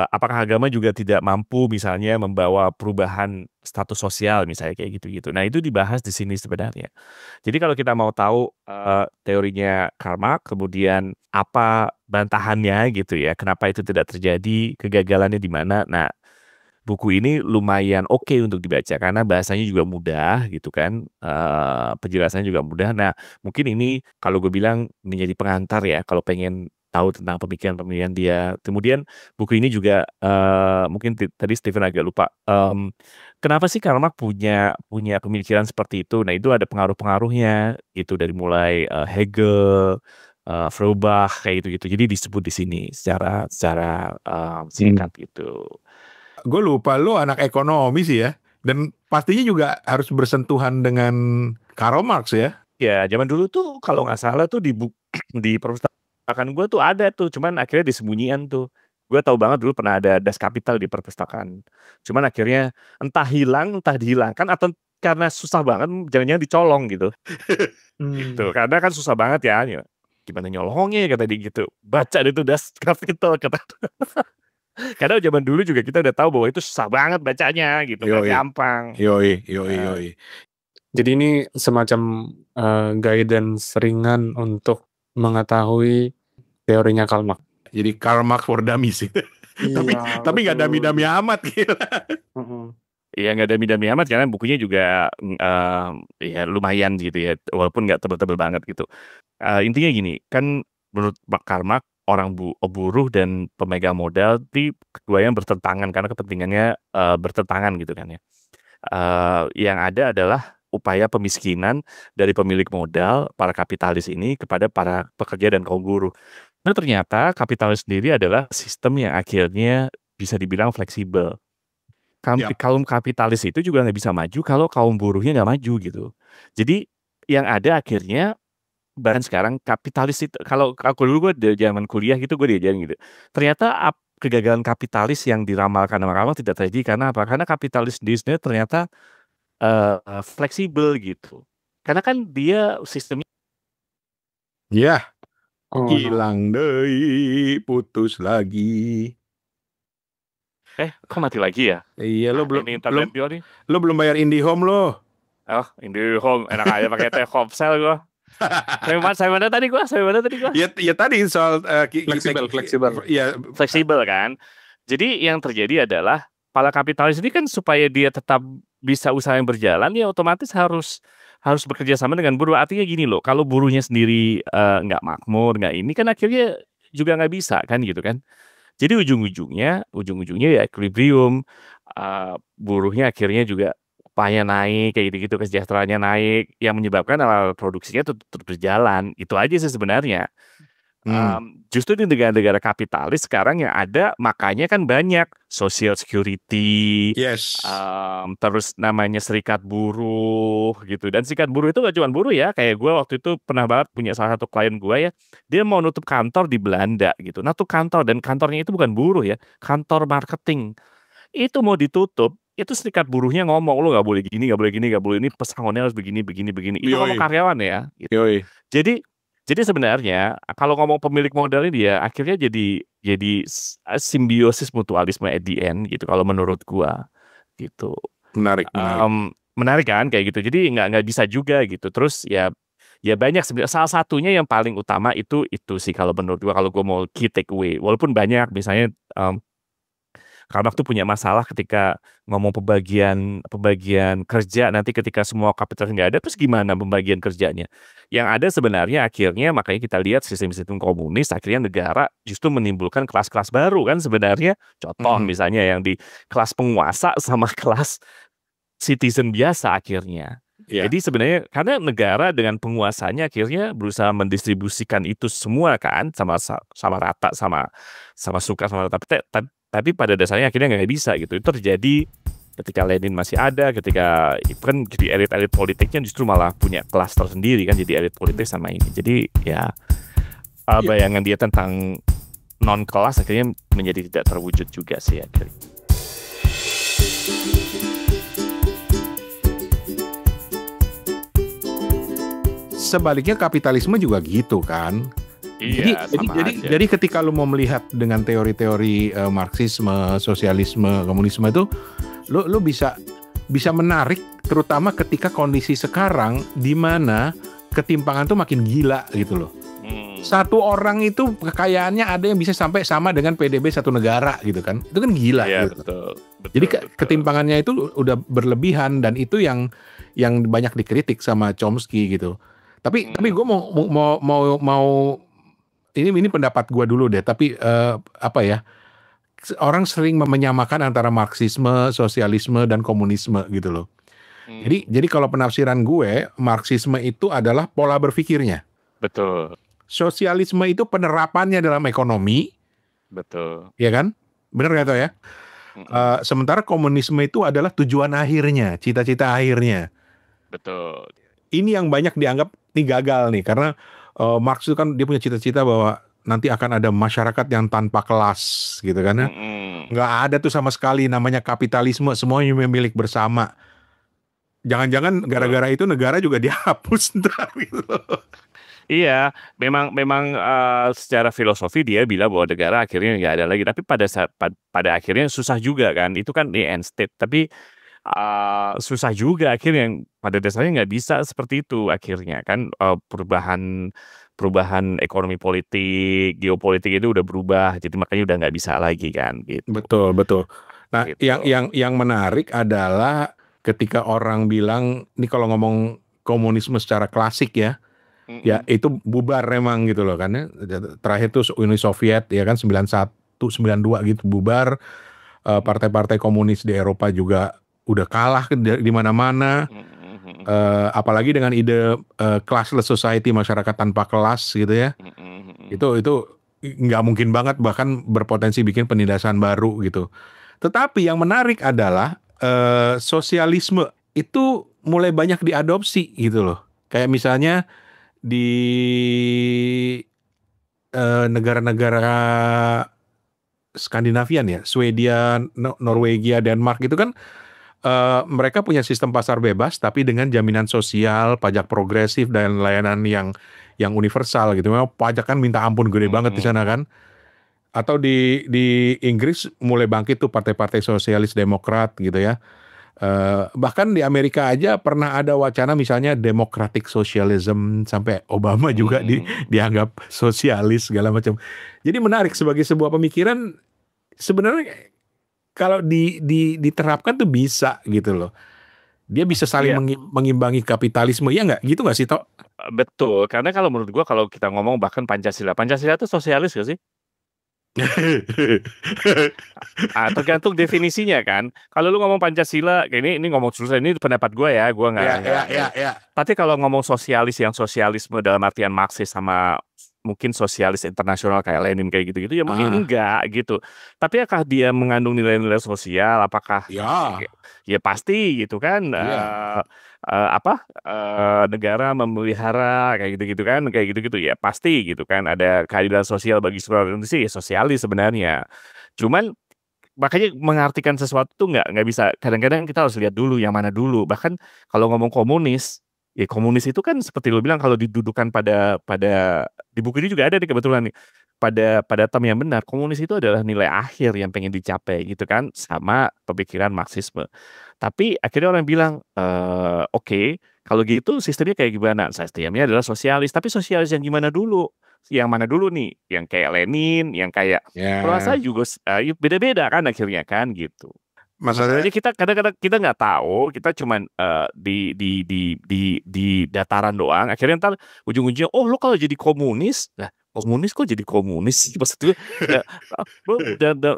Speaker 2: apakah agama juga tidak mampu misalnya membawa perubahan status sosial misalnya kayak gitu-gitu. Nah, itu dibahas di sini sebenarnya. Jadi kalau kita mau tahu, teorinya Karl Marx, kemudian apa bantahannya gitu ya, kenapa itu tidak terjadi, kegagalannya di mana. Nah, buku ini lumayan oke untuk dibaca karena bahasanya juga mudah gitu kan, penjelasannya juga mudah. Nah, mungkin ini kalau gue bilang menjadi pengantar ya kalau pengen tahu tentang pemikiran-pemikiran dia. Kemudian buku ini juga mungkin tadi Steven agak lupa. Kenapa sih Karl Marx punya pemikiran seperti itu? Nah itu ada pengaruh-pengaruhnya gitu dari mulai Hegel, Feuerbach kayak gitu-gitu. Jadi disebut di sini secara singkat gitu.
Speaker 4: Gue lupa lo anak ekonomi sih ya. Dan pastinya juga harus bersentuhan dengan Karl Marx ya.
Speaker 2: Ya, zaman dulu tuh kalau nggak salah tuh di perpustakaan gue tuh ada tuh, cuman akhirnya disembunyian tuh. Gue tahu banget dulu pernah ada Das Kapital di perpustakaan. Cuman akhirnya entah hilang, entah dihilangkan atau karena susah banget, jangan-jangan dicolong gitu. Gitu. Karena kan susah banget ya. Gimana nyolongnya kata dia gitu. Baca itu Das Kapital kata. Karena zaman dulu juga kita udah tahu bahwa itu susah banget bacanya gitu, nggak gampang.
Speaker 4: Yoi.
Speaker 3: Jadi ini semacam guidance ringan untuk mengetahui teorinya Karl Marx.
Speaker 4: Jadi Karl Marx for Dummies sih. tapi nggak dami-dami amat gila.
Speaker 2: Iya nggak dami-dami amat karena bukunya juga ya lumayan gitu ya, walaupun nggak tebel-tebel banget gitu. Intinya gini, kan menurut Karl Marx orang buruh dan pemegang modal di keduanya bertentangan karena kepentingannya bertentangan gitu kan ya. Yang ada adalah upaya pemiskinan dari pemilik modal, para kapitalis ini kepada para pekerja dan kaum buruh. Nah ternyata kapitalis sendiri adalah sistem yang akhirnya bisa dibilang fleksibel. Kaum kapitalis itu juga nggak bisa maju kalau kaum buruhnya nggak maju gitu. Jadi yang ada akhirnya bahkan sekarang kapitalis itu kalau aku dulu gue dari zaman kuliah gitu gue diajarin gitu. Ternyata kegagalan kapitalis yang diramalkan sama Karl Marx tidak terjadi karena apa? Karena kapitalis di sini ternyata fleksibel gitu. Karena kan dia sistemnya
Speaker 4: hilang deh, putus lagi.
Speaker 2: Kok mati lagi ya?
Speaker 4: Iya, lo belum bayar IndiHome lo.
Speaker 2: Oh, IndiHome enak aja pakai Telkomsel gue. Sampai mana tadi gue?
Speaker 4: Ya tadi soal
Speaker 3: fleksibel.
Speaker 4: Ya,
Speaker 2: fleksibel kan. Jadi yang terjadi adalah para kapitalis ini kan supaya dia tetap bisa usaha yang berjalan ya otomatis harus bekerja sama dengan buruh. Artinya gini loh, kalau buruhnya sendiri nggak makmur, nggak ini kan akhirnya juga nggak bisa kan gitu kan. Jadi ujung-ujungnya ya equilibrium, buruhnya akhirnya juga upahnya naik kayak gitu-gitu, kesejahteraannya naik, yang menyebabkan alat produksinya tetap berjalan. Itu aja sih sebenarnya. Justru di negara-negara kapitalis sekarang yang ada makanya kan banyak social security, terus namanya serikat buruh gitu. Dan serikat buruh itu gak cuma buruh ya, kayak gue waktu itu pernah banget punya salah satu klien gue ya, dia mau nutup kantor di Belanda gitu. Nah tuh kantor, dan kantornya itu bukan buruh ya, kantor marketing. Itu mau ditutup, itu serikat buruhnya ngomong lo nggak boleh gini, nggak boleh ini, pesangonnya harus begini. Itu ngomong karyawan ya. Gitu. Jadi sebenarnya kalau ngomong pemilik modal ini dia akhirnya jadi simbiosis mutualisme at the end gitu kalau menurut gua gitu.
Speaker 4: Menarik.
Speaker 2: Menarik kan kayak gitu. Jadi nggak bisa juga gitu. Terus ya banyak sebenarnya, salah satunya yang paling utama itu sih kalau menurut gua, kalau gua mau key take away. Walaupun banyak misalnya Karl Marx tuh punya masalah ketika ngomong pembagian kerja, nanti ketika semua kapitalis nggak ada, terus gimana pembagian kerjanya? Yang ada sebenarnya akhirnya makanya kita lihat sistem-sistem komunis, akhirnya negara justru menimbulkan kelas-kelas baru kan sebenarnya. Contoh misalnya yang di kelas penguasa sama kelas citizen biasa akhirnya. Jadi sebenarnya karena negara dengan penguasanya akhirnya berusaha mendistribusikan itu semua kan sama rata, sama suka sama rata. Tapi pada dasarnya akhirnya nggak bisa gitu. Itu terjadi ketika Lenin masih ada, ketika kan jadi elit-elit politiknya justru malah punya kelas tersendiri kan, jadi elit politik sama ini. Jadi ya bayangan dia tentang non kelas akhirnya menjadi tidak terwujud juga sih akhirnya.
Speaker 4: Sebaliknya kapitalisme juga gitu kan.
Speaker 2: Iya,
Speaker 4: jadi ketika lu mau melihat dengan teori-teori Marxisme, sosialisme, komunisme itu, lu bisa menarik, terutama ketika kondisi sekarang di mana ketimpangan tuh makin gila gitu loh. Satu orang itu kekayaannya ada yang bisa sampai sama dengan PDB satu negara gitu kan. Itu kan gila.
Speaker 2: Iya,
Speaker 4: gitu.
Speaker 2: betul.
Speaker 4: Jadi ketimpangannya itu udah berlebihan, dan itu yang banyak dikritik sama Chomsky gitu. Tapi gue mau ini pendapat gua dulu deh, tapi apa ya? Orang sering menyamakan antara Marxisme, sosialisme dan komunisme gitu loh. Jadi kalau penafsiran gue, Marxisme itu adalah pola berpikirnya.
Speaker 2: Betul,
Speaker 4: Sosialisme itu penerapannya dalam ekonomi,
Speaker 2: betul.
Speaker 4: ya kan? Bener gak tuh ya? Sementara komunisme itu adalah tujuan akhirnya, cita-cita akhirnya.
Speaker 2: Betul.
Speaker 4: Ini yang banyak dianggap nih gagal nih, karena Marx itu kan dia punya cita-cita bahwa nanti akan ada masyarakat yang tanpa kelas gitu kan ya. Nggak ada tuh sama sekali namanya kapitalisme, semuanya milik bersama. Jangan-jangan gara-gara itu negara juga dihapus ntar gitu.
Speaker 2: Iya, memang secara filosofi dia bilang bahwa negara akhirnya nggak ada lagi. Tapi pada akhirnya susah juga kan. Itu kan di end state. Tapi susah juga akhirnya. Pada dasarnya nggak bisa seperti itu akhirnya kan. Perubahan ekonomi politik, geopolitik itu udah berubah. Jadi makanya udah nggak bisa lagi kan. Gitu.
Speaker 4: Betul. Nah,
Speaker 2: Gitu.
Speaker 4: yang menarik adalah ketika orang bilang, ini kalau ngomong komunisme secara klasik ya, ya itu bubar memang gitu loh kan ya. Terakhir tuh Uni Soviet ya kan 91, 92 gitu bubar. Partai-partai komunis di Eropa juga udah kalah di mana-mana. Apalagi dengan ide classless society, masyarakat tanpa kelas gitu ya. Itu nggak mungkin banget, bahkan berpotensi bikin penindasan baru gitu. Tetapi yang menarik adalah sosialisme itu mulai banyak diadopsi gitu loh. Kayak misalnya di negara-negara Skandinavian ya, Swedia, Norwegia, Denmark itu kan mereka punya sistem pasar bebas tapi dengan jaminan sosial, pajak progresif dan layanan yang universal gitu. Memang pajak kan minta ampun gede banget di sana kan. Atau di Inggris mulai bangkit tuh partai-partai sosialis demokrat gitu ya. Bahkan di Amerika aja pernah ada wacana misalnya democratic socialism, sampai Obama juga dianggap sosialis segala macam. Jadi menarik sebagai sebuah pemikiran, sebenarnya kalau diterapkan tuh bisa gitu loh. Dia bisa saling mengimbangi kapitalisme, ya nggak? Gitu nggak sih, Tok?
Speaker 2: Betul, karena kalau menurut gua kalau kita ngomong bahkan Pancasila itu sosialis gak sih? Tergantung definisinya kan. Kalau lu ngomong Pancasila, ini ngomong susah, ini pendapat gue ya, gue nggak.
Speaker 4: Ya.
Speaker 2: Tapi kalau ngomong sosialis, yang sosialisme dalam artian Marxis sama mungkin sosialis internasional kayak Lenin kayak gitu-gitu ya mungkin enggak gitu. Tapi apakah dia mengandung nilai-nilai sosial? Apakah? Ya pasti gitu kan. Negara memelihara kayak gitu-gitu kan, kayak gitu-gitu ya pasti gitu kan, ada keadilan sosial bagi seluruh Indonesia, ya sosialis sebenarnya. Cuman makanya mengartikan sesuatu tuh nggak bisa, kadang-kadang kita harus lihat dulu yang mana dulu. Bahkan kalau ngomong komunis, ya komunis itu kan seperti lo bilang, kalau didudukan pada di buku ini juga ada nih kebetulan nih, pada term yang benar, komunis itu adalah nilai akhir yang pengen dicapai gitu kan, sama pemikiran Marxisme. Tapi akhirnya orang bilang, oke, kalau gitu sistemnya kayak gimana? Sistemnya adalah sosialis, tapi sosialis yang gimana dulu? Yang mana dulu nih? Yang kayak Lenin, yang kayak saya juga beda-beda kan akhirnya kan gitu. Masalahnya kita kadang-kadang kita nggak tahu, kita cuman di dataran doang. Akhirnya ntar ujung-ujungnya, oh lo kalau jadi komunis, nah komunis kok jadi komunis? Maksudnya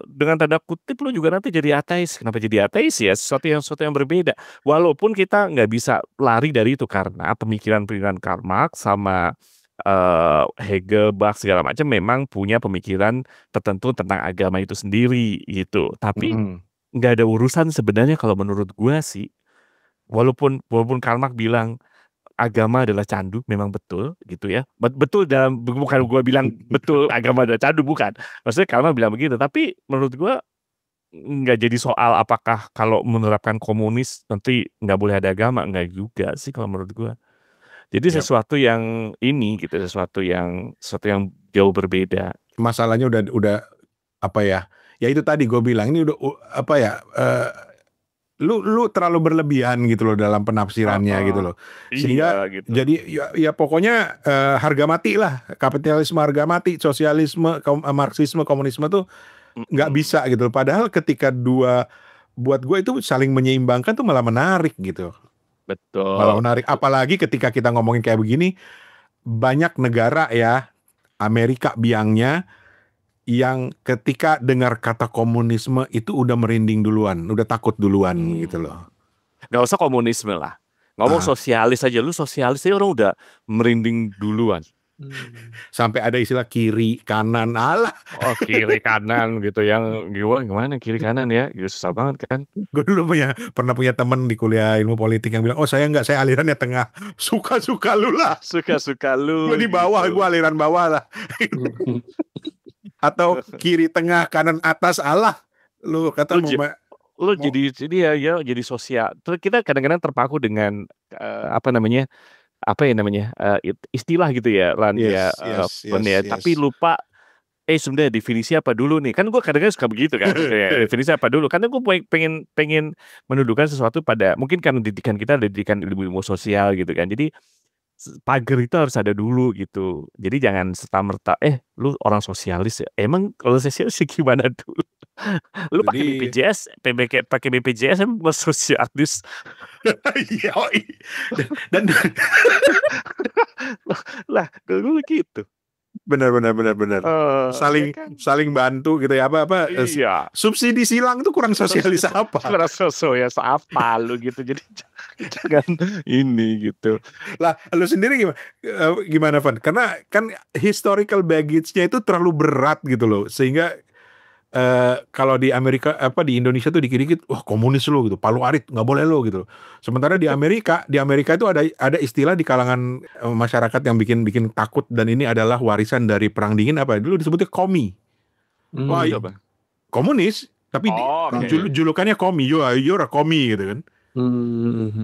Speaker 2: dengan tanda kutip lo juga nanti jadi ateis. Kenapa jadi ateis ya? Sesuatu yang berbeda. Walaupun kita nggak bisa lari dari itu karena pemikiran-pemikiran Karl Marx sama Hegel, Marx segala macam memang punya pemikiran tertentu tentang agama itu sendiri gitu. Tapi nggak ada urusan sebenarnya kalau menurut gua sih. Walaupun Karl Marx bilang agama adalah candu, memang betul gitu ya. Betul dalam, bukan gue bilang betul agama adalah candu, bukan. Maksudnya Karl Marx bilang begitu, tapi menurut gue nggak jadi soal apakah kalau menerapkan komunis nanti nggak boleh ada agama, nggak juga sih kalau menurut gue. Jadi sesuatu yang ini gitu, sesuatu yang jauh berbeda.
Speaker 4: Masalahnya udah apa ya? Ya itu tadi gue bilang, ini udah apa ya? Lu terlalu berlebihan gitu loh dalam penafsirannya gitu loh, sehingga gitu. Jadi ya pokoknya harga mati lah, kapitalisme harga mati, sosialisme, Marxisme, komunisme tuh nggak bisa gitu. Padahal ketika buat gue itu saling menyeimbangkan tuh malah menarik gitu.
Speaker 2: Betul.
Speaker 4: Malah menarik, apalagi ketika kita ngomongin kayak begini, banyak negara ya Amerika biangnya yang ketika dengar kata komunisme itu udah merinding duluan, udah takut duluan gitu loh.
Speaker 2: Gak usah komunisme lah. Ngomong sosialis aja. Lu sosialis aja orang udah merinding duluan.
Speaker 4: Sampai ada istilah kiri kanan, alah.
Speaker 2: Oh, kiri kanan gitu. Yang gimana kiri kanan ya? Gitu, susah banget kan.
Speaker 4: Gue dulu pernah punya temen di kuliah ilmu politik yang bilang, oh saya enggak, saya alirannya tengah. Suka-suka lu lah.
Speaker 2: Suka-suka lu.
Speaker 4: Gue di bawah, gue aliran bawah lah. Atau kiri tengah kanan atas, alah. Lu kata
Speaker 2: lu jadi jadi sosial. Terus kita kadang-kadang terpaku dengan istilah gitu ya, Lan, tapi lupa sebenarnya definisi apa dulu nih? Kan gue kadang-kadang suka begitu kan. Definisi apa dulu? Karena gue pengen mendudukan sesuatu pada, mungkin kan didikan kita didikan ilmu sosial gitu kan. Jadi pagar itu harus ada dulu gitu. Jadi jangan serta-merta lu orang sosialis ya. Emang kalau sosialis gimana dulu? Lu pakai BPJS, pakai BPJS emang sosialis.
Speaker 4: Dan
Speaker 2: lah dulu gitu.
Speaker 4: Benar. Saling bantu gitu ya,
Speaker 2: iya.
Speaker 4: Subsidi silang itu kurang sosialis apa?
Speaker 2: Kurang sosialis apa lu gitu. Jadi jangan ini gitu.
Speaker 4: Lah, lu sendiri gimana Van? Karena kan historical baggage-nya itu terlalu berat gitu loh, sehingga kalau di Amerika di Indonesia tuh dikit-dikit wah komunis lo gitu, palu arit nggak boleh lo gitu. Sementara di Amerika itu ada istilah di kalangan masyarakat yang bikin takut, dan ini adalah warisan dari perang dingin, dulu disebutnya komi. Wah, komunis tapi julukannya komi, you're a komi gitu kan.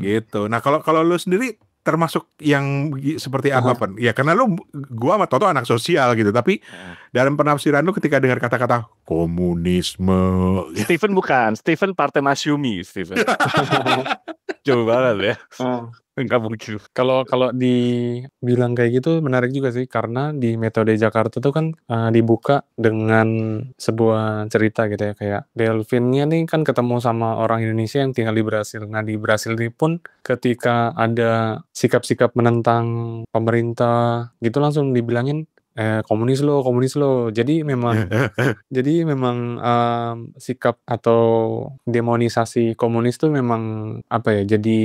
Speaker 4: Gitu. Nah, kalau lu sendiri termasuk yang seperti apa, Pan? Ya karena gua sama Toto anak sosial gitu, tapi dalam penafsiran lu ketika dengar kata-kata komunisme,
Speaker 2: Stephen Partai Masyumi, Stephen. Jauh banget ya. Enggak mungkin.
Speaker 3: Kalau dibilang kayak gitu menarik juga sih, karena di metode Jakarta tuh kan dibuka dengan sebuah cerita gitu ya, kayak Delvinnya nih kan ketemu sama orang Indonesia yang tinggal di Brasil. Nah, di Brasil ini pun ketika ada sikap-sikap menentang pemerintah gitu langsung dibilangin komunis lo. Jadi memang sikap atau demonisasi komunis tuh memang jadi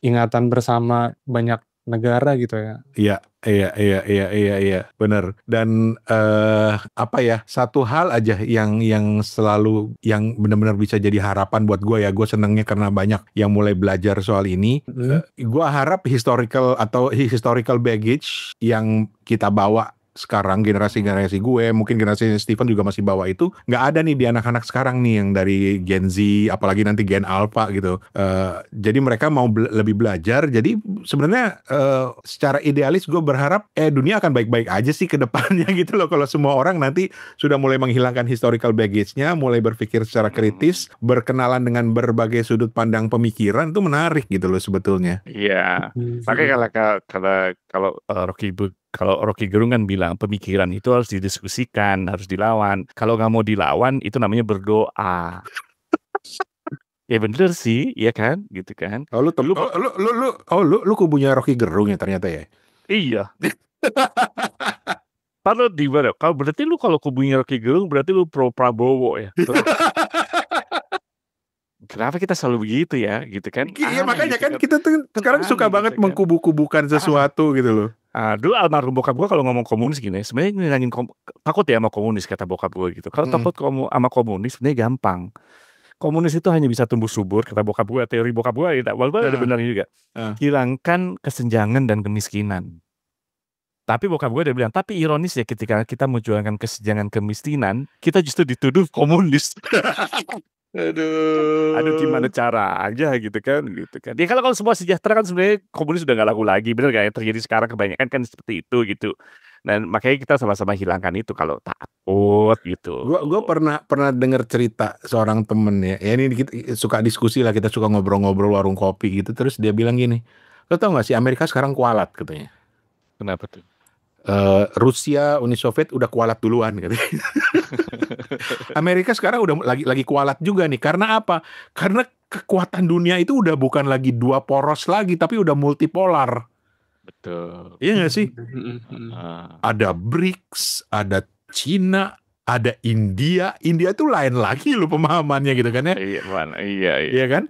Speaker 3: ingatan bersama banyak negara gitu ya.
Speaker 4: Iya, benar. Dan satu hal aja yang selalu yang benar-benar bisa jadi harapan buat gue ya. Gue senengnya karena banyak yang mulai belajar soal ini. Gue harap historical baggage yang kita bawa sekarang, generasi gue, mungkin generasi Stephen juga masih bawa itu, nggak ada nih di anak-anak sekarang nih yang dari Gen Z, apalagi nanti Gen Alpha gitu. Jadi mereka mau lebih belajar. Jadi sebenarnya secara idealis gue berharap dunia akan baik-baik aja sih ke depannya gitu loh. Kalau semua orang nanti sudah mulai menghilangkan historical baggage-nya, mulai berpikir secara kritis, berkenalan dengan berbagai sudut pandang pemikiran, itu menarik gitu loh sebetulnya.
Speaker 2: Iya. Makanya kalau Rocky Gerung kan bilang pemikiran itu harus didiskusikan, harus dilawan. Kalau nggak mau dilawan itu namanya berdoa. Ya bener sih, ya kan, gitu kan.
Speaker 4: Lu kubunya Rocky Gerung ya ternyata ya.
Speaker 2: Iya. Kalau di mana? Berarti lu kalau kubunya Rocky Gerung berarti lu pro Prabowo ya. Kenapa kita selalu begitu ya, gitu kan?
Speaker 4: Iya makanya gitu kan kita tuh sekarang suka banget mengkubu-kubukan sesuatu gitu loh.
Speaker 2: Dulu almarhum bokap gue kalau ngomong komunis gini, sebenarnya ngilangin takut ya sama komunis, kata bokap gue gitu. Kalau takut sama komunis sebenarnya gampang. Komunis itu hanya bisa tumbuh subur, kata bokap gue, teori bokap gue, walaupun ada benarnya juga. Hilangkan kesenjangan dan kemiskinan. Tapi bokap gue udah bilang, tapi ironis ya ketika kita menjuangkan kesenjangan kemiskinan, kita justru dituduh komunis. Aduh gimana cara aja gitu kan. Ya kalau semua sejahtera kan sebenarnya komunis udah nggak laku lagi, bener gak yang terjadi sekarang kebanyakan kan seperti itu gitu. Dan makanya kita sama-sama hilangkan itu kalau takut gitu.
Speaker 4: Gue pernah dengar cerita seorang temen ya ini kita suka diskusi lah, kita suka ngobrol-ngobrol warung kopi gitu, terus dia bilang gini, lo tau nggak sih Amerika sekarang kualat katanya.
Speaker 2: Kenapa tuh?
Speaker 4: Rusia, Uni Soviet udah kualat duluan katanya. Amerika sekarang udah lagi kualat juga nih. Karena apa? Karena kekuatan dunia itu udah bukan lagi dua poros lagi, tapi udah multipolar.
Speaker 2: Betul.
Speaker 4: Iya nggak sih?
Speaker 2: Ah.
Speaker 4: Ada BRICS, ada Cina, ada India. India tuh lain lagi loh pemahamannya gitu kan ya.
Speaker 2: Iya, iya.
Speaker 4: Iya kan?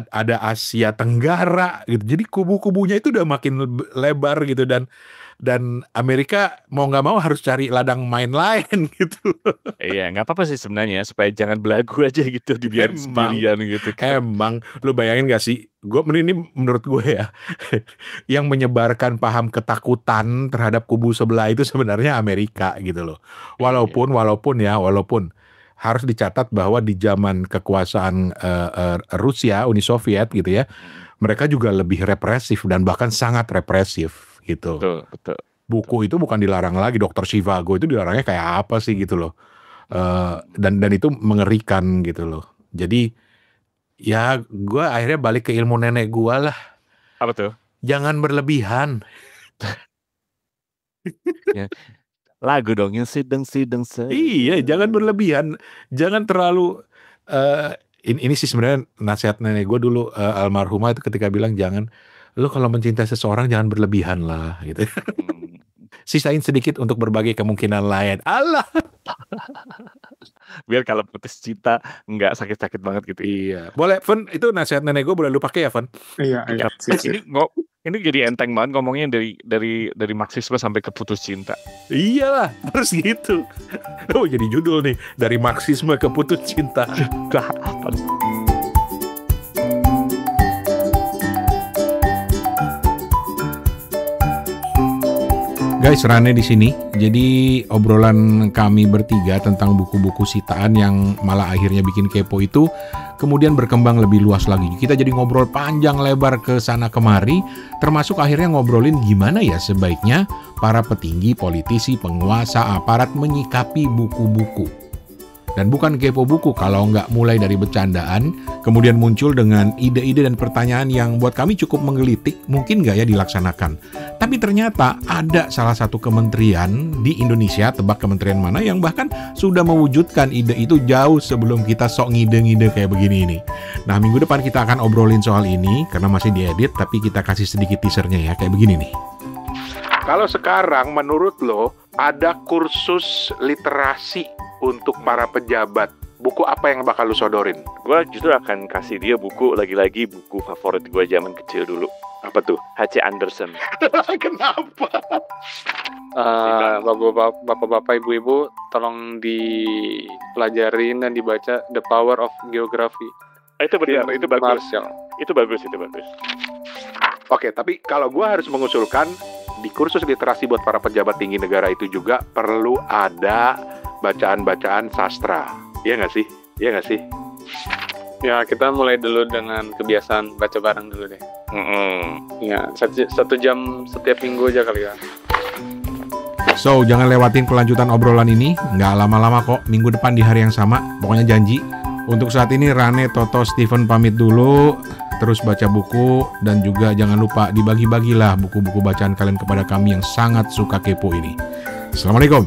Speaker 4: Ada Asia Tenggara gitu. Jadi kubu-kubunya itu udah makin lebar gitu, dan Amerika mau nggak mau harus cari ladang main lain gitu.
Speaker 2: Iya, nggak apa-apa sih sebenarnya, supaya jangan belagu aja gitu, dibiarin sendirian gitu kan.
Speaker 4: Emang, lu bayangin gak sih? Ini menurut gue ya, yang menyebarkan paham ketakutan terhadap kubu sebelah itu sebenarnya Amerika gitu loh. Walaupun harus dicatat bahwa di zaman kekuasaan Rusia, Uni Soviet gitu ya, mereka juga lebih represif dan bahkan sangat represif gitu.
Speaker 2: Betul.
Speaker 4: Buku itu bukan dilarang lagi, Dr. Zhivago itu dilarangnya kayak apa sih gitu loh. Dan itu mengerikan gitu loh. Jadi ya gue akhirnya balik ke ilmu nenek gue lah.
Speaker 2: Apa tuh?
Speaker 4: Jangan berlebihan.
Speaker 2: Ya, lagu dong yang sidang saja.
Speaker 4: Iya, jangan berlebihan. Jangan terlalu ini sih sebenarnya nasihat nenek gue dulu, almarhumah itu ketika bilang, jangan, lu kalau mencintai seseorang jangan berlebihan lah gitu. Sisain sedikit untuk berbagai kemungkinan lain. Allah.
Speaker 2: Biar kalau putus cinta nggak sakit-sakit banget gitu.
Speaker 4: Iya. Boleh, Fen, itu nasihat nenek gue boleh lu pakai ya, Fen?
Speaker 3: Iya.
Speaker 2: Ini jadi enteng banget ngomongnya dari marxisme sampai ke putus cinta.
Speaker 4: Iyalah, harus gitu. Oh, jadi judul nih, dari marxisme ke putus cinta. Guys, Rane di sini. Jadi obrolan kami bertiga tentang buku-buku sitaan yang malah akhirnya bikin kepo itu kemudian berkembang lebih luas lagi. Kita jadi ngobrol panjang lebar ke sana kemari, termasuk akhirnya ngobrolin gimana ya sebaiknya para petinggi, politisi, penguasa, aparat menyikapi buku-buku. Dan bukan kepo buku kalau nggak mulai dari bercandaan, kemudian muncul dengan ide-ide dan pertanyaan yang buat kami cukup menggelitik, mungkin nggak ya dilaksanakan. Tapi ternyata ada salah satu kementerian di Indonesia, tebak kementerian mana, yang bahkan sudah mewujudkan ide itu jauh sebelum kita sok ngide-ngide kayak begini ini. Nah, minggu depan kita akan obrolin soal ini, karena masih diedit, tapi kita kasih sedikit teasernya ya, kayak begini nih.
Speaker 1: Kalau sekarang menurut lo ada kursus literasi untuk para pejabat, buku apa yang bakal lu sodorin?
Speaker 2: Gue justru akan kasih dia buku, lagi-lagi buku favorit gue zaman kecil dulu. Apa tuh? H.C. Andersen.
Speaker 1: Kenapa?
Speaker 3: Bapak-bapak, ibu-ibu, tolong dipelajarin dan dibaca The Power of Geography.
Speaker 2: Itu benar, itu bagus.
Speaker 3: Marshall.
Speaker 2: Itu bagus.
Speaker 1: Oke, tapi kalau gue harus mengusulkan di kursus literasi buat para pejabat tinggi negara itu juga perlu ada bacaan-bacaan sastra. Iya nggak sih?
Speaker 3: Ya, kita mulai dulu dengan kebiasaan baca bareng dulu deh. Ya, 1 jam setiap minggu aja kali ya.
Speaker 4: So, jangan lewatin kelanjutan obrolan ini. Nggak lama-lama kok, minggu depan di hari yang sama. Pokoknya janji. Untuk saat ini Rane, Toto, Steven pamit dulu. Terus baca buku, dan juga jangan lupa dibagi-bagilah buku-buku bacaan kalian kepada kami yang sangat suka kepo ini. Assalamualaikum.